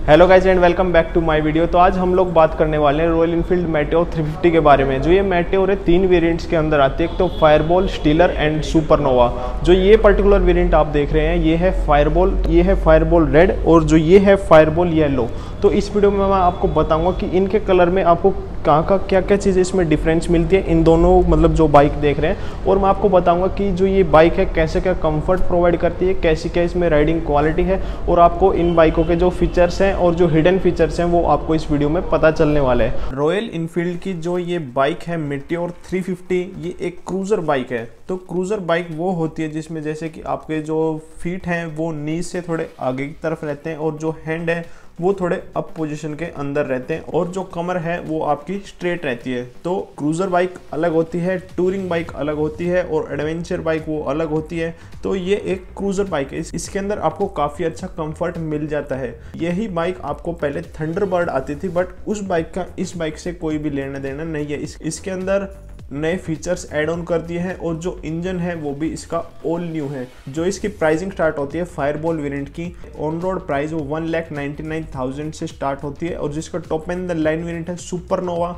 Hello guys and welcome back to my video. तो आज हम लोग बात करने वाले हैं रॉयल इनफील्ड मेटियोर 350 के बारे में। जो ये मेटियोर है 3 वेरिएंट्स के अंदर आती है। एक तो फायरबॉल, स्टीलर एंड सुपरनोवा। जो ये पर्टिकुलर वेरिएंट आप देख रहे हैं ये है फायरबॉल, ये है फायरबॉल रेड और जो ये है फायरबॉल येलो। तो इस वीडियो में मैं आपको बताऊंगा कि इनके कलर में आपको कहाँ क्या क्या चीज़ें इसमें डिफरेंस मिलती है इन दोनों मतलब जो बाइक देख रहे हैं। और मैं आपको बताऊंगा कि जो ये बाइक है कैसे क्या कंफर्ट प्रोवाइड करती है, कैसी क्या इसमें राइडिंग क्वालिटी है और आपको इन बाइकों के जो फीचर्स हैं और जो हिडन फीचर्स हैं वो आपको इस वीडियो में पता चलने वाले हैं। रॉयल इनफील्ड की जो ये बाइक है मेटियोर 350, ये एक क्रूज़र बाइक है। तो क्रूज़र बाइक वो होती है जिसमें जैसे कि आपके जो फीट हैं वो नी से थोड़े आगे की तरफ रहते हैं और जो हैंड है वो थोड़े अप पोजीशन के अंदर रहते हैं और जो कमर है वो आपकी स्ट्रेट रहती है। तो क्रूज़र बाइक अलग होती है, टूरिंग बाइक अलग होती है और एडवेंचर बाइक वो अलग होती है। तो ये एक क्रूज़र बाइक है, इसके अंदर आपको काफ़ी अच्छा कंफर्ट मिल जाता है। यही बाइक आपको पहले थंडरबर्ड आती थी, बट उस बाइक का इस बाइक से कोई भी लेना देना नहीं है। इसके अंदर नए फीचर्स ऐड ऑन कर दिए हैं और जो इंजन है वो भी इसका ऑल न्यू है। जो इसकी प्राइसिंग स्टार्ट होती है फायरबॉल वेरिएंट की ऑन रोड प्राइस वो 1,99,000 से स्टार्ट होती है और जिसका top and the line variant है सुपरनोवा,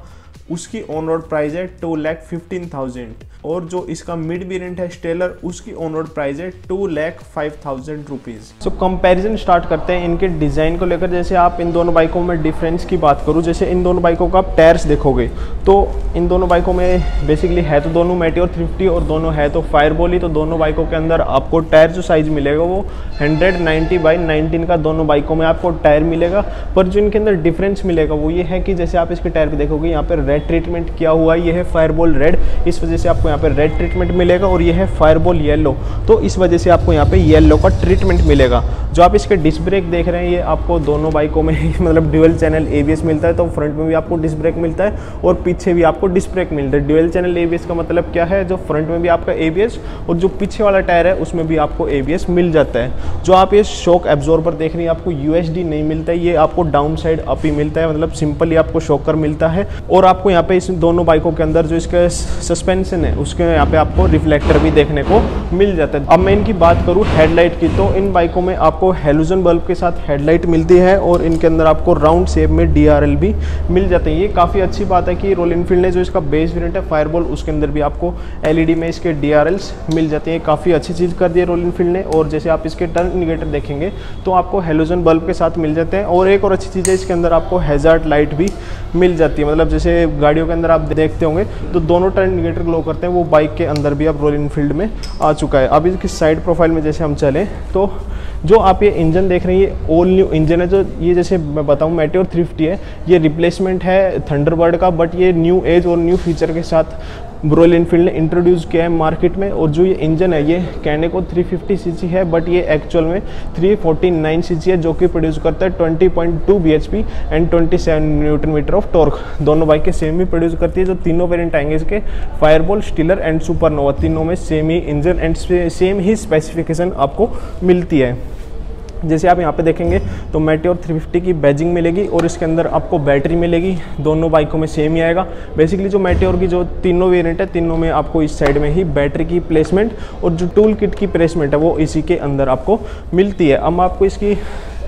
उसकी ऑन रोड प्राइस है 2,15,000 और जो इसका मिड वेरिएंट है स्टेलर, उसकी ऑन रोड प्राइस है 2,05,000 रुपीज़। सो कंपैरिजन स्टार्ट करते हैं इनके डिज़ाइन को लेकर। जैसे आप इन दोनों बाइकों में डिफरेंस की बात करूँ, जैसे इन दोनों बाइकों का आप टायर्स देखोगे तो इन दोनों बाइकों में बेसिकली है तो दोनों मेटियोर 350 और दोनों है तो फायरबॉल ही। तो दोनों बाइकों के अंदर आपको टायर जो साइज़ मिलेगा वो 190/19 का दोनों बाइकों में आपको टायर मिलेगा। पर जो इनके अंदर डिफरेंस मिलेगा वो ये है कि जैसे आप इसके टायर पे देखोगे यहाँ पर रेड ट्रीटमेंट किया हुआ है, ये है फायरबॉल रेड, इस वजह से आपको यहाँ पे रेड ट्रीटमेंट मिलेगा और ये है फायरबॉल येलो, तो इस वजह से आपको यहाँ पे येलो का ट्रीटमेंट मिलेगा। जो आप इसके डिस्क ब्रेक देख रहे हैं ये आपको दोनों बाइकों में मतलब ड्यूअल चैनल एबीएस मिलता है। तो फ्रंट में भी आपको डिस्क ब्रेक मिलता है और पीछे भी आपको डिस्क ब्रेक मिलता है। ड्यूअल चैनल एबीएस का मतलब क्या है, जो फ्रंट में भी आपका एबीएस और जो पीछे वाला टायर है उसमें भी आपको एबीएस मिल जाता है। जो आप ये शॉक एब्जॉर्बर देख रहे हैं आपको यूएसडी नहीं मिलता है, ये आपको डाउन साइड अप ही मिलता है, मतलब सिंपली आपको शॉकर मिलता है। और आपको यहाँ पे इस दोनों बाइकों के अंदर जो इसका सस्पेंशन है उसके यहाँ पे आपको रिफ्लेक्टर भी देखने को मिल जाता है। अब मैं इनकी बात करूँ हेडलाइट की, तो इन बाइकों में आपको हेलोजन बल्ब के साथ हेडलाइट मिलती है और इनके अंदर आपको राउंड शेप में डीआरएल भी मिल जाते हैं। ये काफ़ी अच्छी बात है कि रॉयल इनफील्ड ने जो इसका बेस वेरिएंट है फायरबॉल उसके अंदर भी आपको एलईडी में इसके डीआरएल्स मिल जाते हैं। काफ़ी अच्छी चीज़ कर दी है रॉयल इनफील्ड ने। और जैसे आप इसके टर्न इंडिकेटर देखेंगे तो आपको हेलोजन बल्ब के साथ मिल जाते हैं। और एक और अच्छी चीज़ है इसके अंदर आपको हैजार्ड लाइट भी मिल जाती है, मतलब जैसे गाड़ियों के अंदर आप देखते होंगे तो दोनों टर्न इंडिकेटर ग्लो करते हैं, वो बाइक के अंदर भी अब रॉयल इनफील्ड में आ चुका है। अब इसकी साइड प्रोफाइल में जैसे हम चलें तो जो आप ये इंजन देख रहे हैं ये ऑल न्यू इंजन है। जो ये जैसे मैं बताऊं मेटियोर 350 है, ये रिप्लेसमेंट है थंडरबर्ड का, बट ये न्यू एज और न्यू फीचर के साथ रॉयल इनफील्ड ने इंट्रोड्यूस किया है मार्केट में। और जो ये इंजन है ये कहने को 350 सीसी है, बट ये एक्चुअल में 349 सीसी है, जो कि प्रोड्यूस करता है 20.2 bhp and 27 newton metre of torque. दोनों बाइकें सेम ही प्रोड्यूस करती है। जो तीनों वेरिएंट आएंगे इसके फायरबॉल, स्टीलर एंड सुपरनोवा, तीनों में same he engine and same he specification आपको मिलती है। जैसे आप यहाँ पे देखेंगे तो मेटियोर 350 की बैजिंग मिलेगी और इसके अंदर आपको बैटरी मिलेगी, दोनों बाइकों में सेम ही आएगा। बेसिकली जो मेटियोर की जो तीनों वेरिएंट है तीनों में आपको इस साइड में ही बैटरी की प्लेसमेंट और जो टूल किट की प्लेसमेंट है वो इसी के अंदर आपको मिलती है। अब मैं आपको इसकी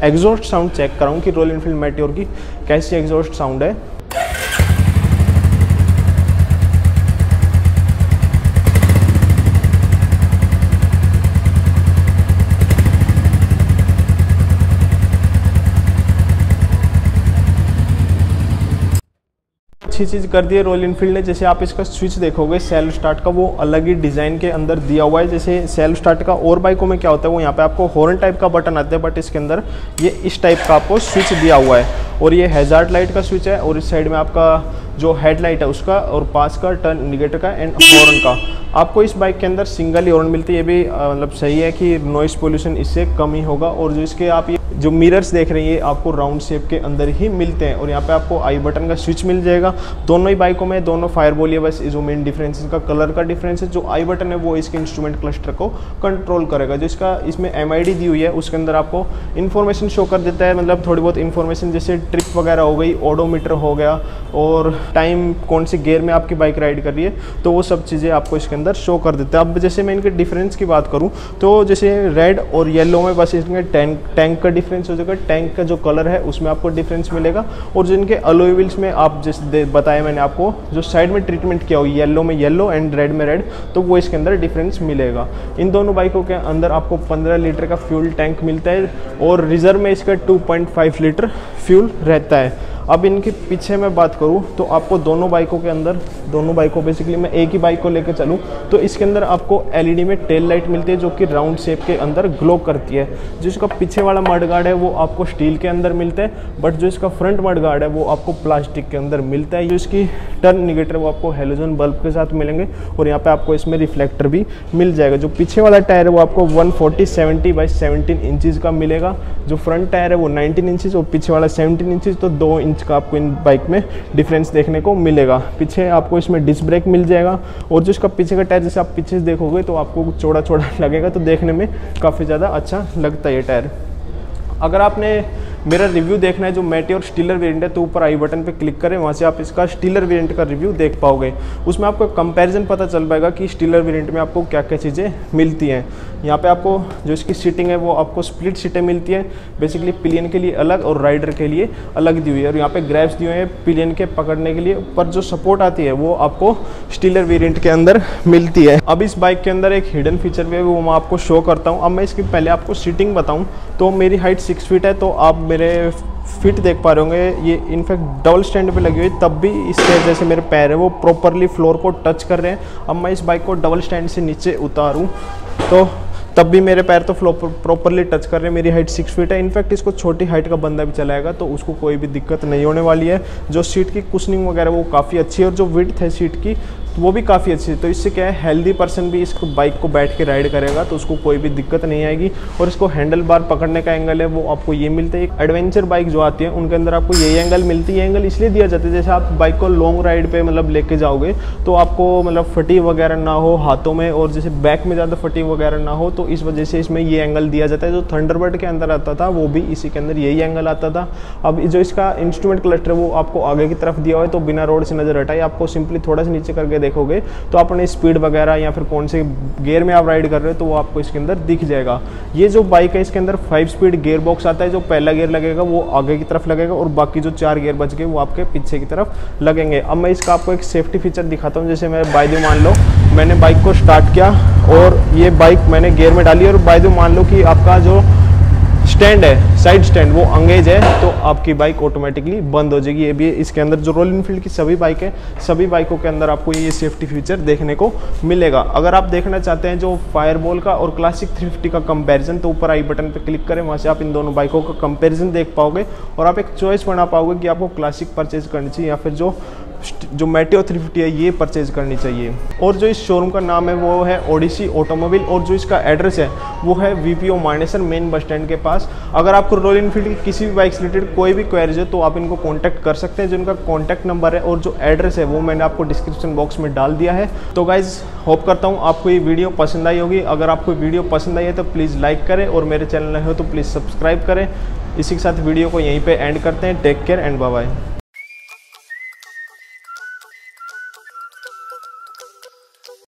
एग्जॉस्ट साउंड चेक कराऊँ कि रॉयल इनफील्ड मेटियोर की कैसी एग्जॉस्ट साउंड है। अच्छी चीज़ कर दी है रॉयल इनफील्ड ने। जैसे आप इसका स्विच देखोगे सेल्फ स्टार्ट का वो अलग ही डिज़ाइन के अंदर दिया हुआ है। जैसे सेल्फ स्टार्ट का और बाइकों में क्या होता है वो यहाँ पे आपको हॉर्न टाइप का बटन आता है, बट इसके अंदर ये इस टाइप का आपको स्विच दिया हुआ है। और ये हैजार्ड लाइट का स्विच है और इस साइड में आपका जो हेडलाइट है उसका और पास का, टर्न इंडिकेटर का एंड हॉर्न का। आपको इस बाइक के अंदर सिंगल ही हॉर्न मिलती है, ये भी मतलब सही है कि नॉइस पोल्यूशन इससे कम ही होगा। और जो इसके आप ये जो मिरर्स देख रहे हैं ये आपको राउंड शेप के अंदर ही मिलते हैं और यहाँ पे आपको आई बटन का स्विच मिल जाएगा। दोनों ही बाइकों में दोनों फायरबॉल है, बस जो मेन डिफरेंस इसका कलर का डिफरेंस है। जो आई बटन है वो इसके इंस्ट्रूमेंट क्लस्टर को कंट्रोल करेगा। जो इसका इसमें एमआईडी दी हुई है उसके अंदर आपको इन्फॉर्मेशन शो कर देता है, मतलब थोड़ी बहुत इन्फॉर्मेशन जैसे ट्रिप वगैरह हो गई, ओडोमीटर हो गया और टाइम कौन सी गियर में आपकी बाइक राइड कर रही है, तो वो सब चीज़ें आपको इसके अंदर शो कर देता है। अब जैसे मैं इनके डिफरेंस की बात करूँ तो जैसे रेड और येलो में बस इसमें टैंक का डिफरेंस हो जाएगा, टैंक का जो कलर है उसमें आपको डिफरेंस मिलेगा। और जो इनके अलॉय व्हील्स में आप जैसे बताया मैंने आपको, जो साइड में ट्रीटमेंट किया हो येलो में येलो एंड रेड में रेड, तो वो इसके अंदर डिफरेंस मिलेगा। इन दोनों बाइकों के अंदर आपको 15 लीटर का फ्यूल टैंक मिलता है और रिजर्व में इसका 2.5 लीटर फ्यूल रहता है। अब इनके पीछे मैं बात करूं तो आपको दोनों बाइकों के अंदर, दोनों बाइकों बेसिकली मैं एक ही बाइक को लेकर चलूं तो इसके अंदर आपको एलईडी में टेल लाइट मिलती है जो कि राउंड शेप के अंदर ग्लो करती है। जो इसका पीछे वाला मडगार्ड है वो आपको स्टील के अंदर मिलता है, बट जो इसका फ्रंट मडगार्ड है वो आपको प्लास्टिक के अंदर मिलता है। जो इसकी टर्न इंडिकेटर वो आपको हेलोजन बल्ब के साथ मिलेंगे और यहाँ पे आपको इसमें रिफ्लेक्टर भी मिल जाएगा। जो पीछे वाला टायर है वो आपको 140/70 बाई 17 इंचज़ का मिलेगा। जो फ्रंट टायर है वो 19 इंचज़ और पीछे वाला 17 इंचज़, तो 2 इंच का आपको इन बाइक में डिफरेंस देखने को मिलेगा। पीछे आपको इसमें डिस्क ब्रेक मिल जाएगा और जो इसका पीछे का टायर जैसे आप पीछे से देखोगे तो आपको चौड़ा चौड़ा लगेगा, तो देखने में काफ़ी ज़्यादा अच्छा लगता है ये टायर। अगर आपने मेरा रिव्यू देखना है जो मेटियोर स्टीलर वेरिएंट है तो ऊपर आई बटन पे क्लिक करें, वहाँ से आप इसका स्टीलर वेरिएंट का रिव्यू देख पाओगे। उसमें आपको कंपैरिजन पता चल पाएगा कि स्टीलर वेरिएंट में आपको क्या क्या चीज़ें मिलती हैं। यहाँ पे आपको जो इसकी सीटिंग है वो आपको स्प्लिट सीटें मिलती हैं, बेसिकली पिलियन के लिए अलग और राइडर के लिए अलग दी हुई है। और यहाँ पे ग्रैब्स दिए हुए हैं पिलियन के पकड़ने के लिए, पर जो सपोर्ट आती है वो आपको स्टीलर वेरिएंट के अंदर मिलती है। अब इस बाइक के अंदर एक हिडन फीचर भी है वो मैं आपको शो करता हूँ। अब मैं इसकी पहले आपको सीटिंग बताऊँ तो मेरी हाइट 6 फीट है, तो आप मेरे फिट देख पा रहे होंगे। ये इनफैक्ट डबल स्टैंड पे लगी हुई, तब भी इसके जैसे मेरे पैर है वो प्रॉपरली फ्लोर को टच कर रहे हैं। अब मैं इस बाइक को डबल स्टैंड से नीचे उतारूं तो तब भी मेरे पैर तो फ्लोर प्रॉपरली टच कर रहे हैं। मेरी हाइट 6 फीट है। इनफैक्ट इसको छोटी हाइट का बंदा भी चलाएगा तो उसको कोई भी दिक्कत नहीं होने वाली है। जो सीट की कुशनिंग वगैरह वो काफ़ी अच्छी है और जो विड्थ है सीट की वो भी काफ़ी अच्छी है। तो इससे क्या है, हेल्दी पर्सन भी इस बाइक को बैठ के राइड करेगा तो उसको कोई भी दिक्कत नहीं आएगी। और इसको हैंडल बार पकड़ने का एंगल है वो आपको ये मिलता है। एक एडवेंचर बाइक जो आती है उनके अंदर आपको यही एंगल मिलती है। एंगल इसलिए दिया जाता है जैसे आप बाइक को लॉन्ग राइड पे मतलब लेके जाओगे तो आपको मतलब फटीग वगैरह ना हो हाथों में, और जैसे बैक में ज़्यादा फटीग वगैरह ना हो, तो इस वजह से इसमें ये एंगल दिया जाता है। जो थंडरबर्ड के अंदर आता था वो भी इसी के अंदर यही एंगल आता था। अब जो इसका इंस्ट्रूमेंट क्लस्टर है वो आपको आगे की तरफ दिया हुआ है, तो बिना रोड से नजर हटाए आपको सिंपली थोड़ा सा नीचे करके देखोगे तो अपने स्पीड वगैरह या फिर कौन से गियर में आप राइड कर रहे हो तो वो आपको इसके अंदर दिख जाएगा। ये जो बाइक है इसके अंदर 5 स्पीड गियर बॉक्स आता है। जो पहला गियर लगेगा वो आगे की तरफ लगेगा और बाकी जो 4 गियर बच गए वो आपके पीछे की तरफ लगेंगे। अब मैं इसका आपको एक सेफ्टी फीचर दिखाता हूँ। जैसे मैं बाय द मान लो मैंने बाइक को स्टार्ट किया और ये बाइक मैंने गियर में डाली और बाय द मान लो कि आपका जो स्टैंड है साइड स्टैंड वो अंगेज है तो आपकी बाइक ऑटोमेटिकली बंद हो जाएगी। ये भी इसके अंदर जो रॉयल एनफील्ड की सभी बाइक है सभी बाइकों के अंदर आपको ये सेफ्टी फीचर देखने को मिलेगा। अगर आप देखना चाहते हैं जो फायरबॉल का और क्लासिक 350 का कंपैरिजन तो ऊपर आई बटन पे क्लिक करें, वहाँ से आप इन दोनों बाइकों का कंपैरिजन देख पाओगे और आप एक चॉइस बना पाओगे कि आपको क्लासिक परचेज करनी चाहिए या फिर जो मेटियोर 350 है ये परचेज करनी चाहिए। और जो इस शोरूम का नाम है वो है ओडिसी ऑटोमोबाइल और जो इसका एड्रेस है वो है VPO Manesar main bus stand के पास। अगर आपको रॉयल एनफील्ड की किसी भी बाइक से रिलेटेड कोई भी क्वेरीज है तो आप इनको कॉन्टैक्ट कर सकते हैं। जो इनका कॉन्टैक्ट नंबर है और जो एड्रेस है वो मैंने आपको डिस्क्रिप्शन बॉक्स में डाल दिया है। तो गाइज होप करता हूँ आपको ये वीडियो पसंद आई होगी। अगर आपको वीडियो पसंद आई है तो प्लीज़ लाइक करें और मेरे चैनल नए हो तो प्लीज़ सब्सक्राइब करें। इसी के साथ वीडियो को यहीं पे एंड करते हैं। Take care and bye bye.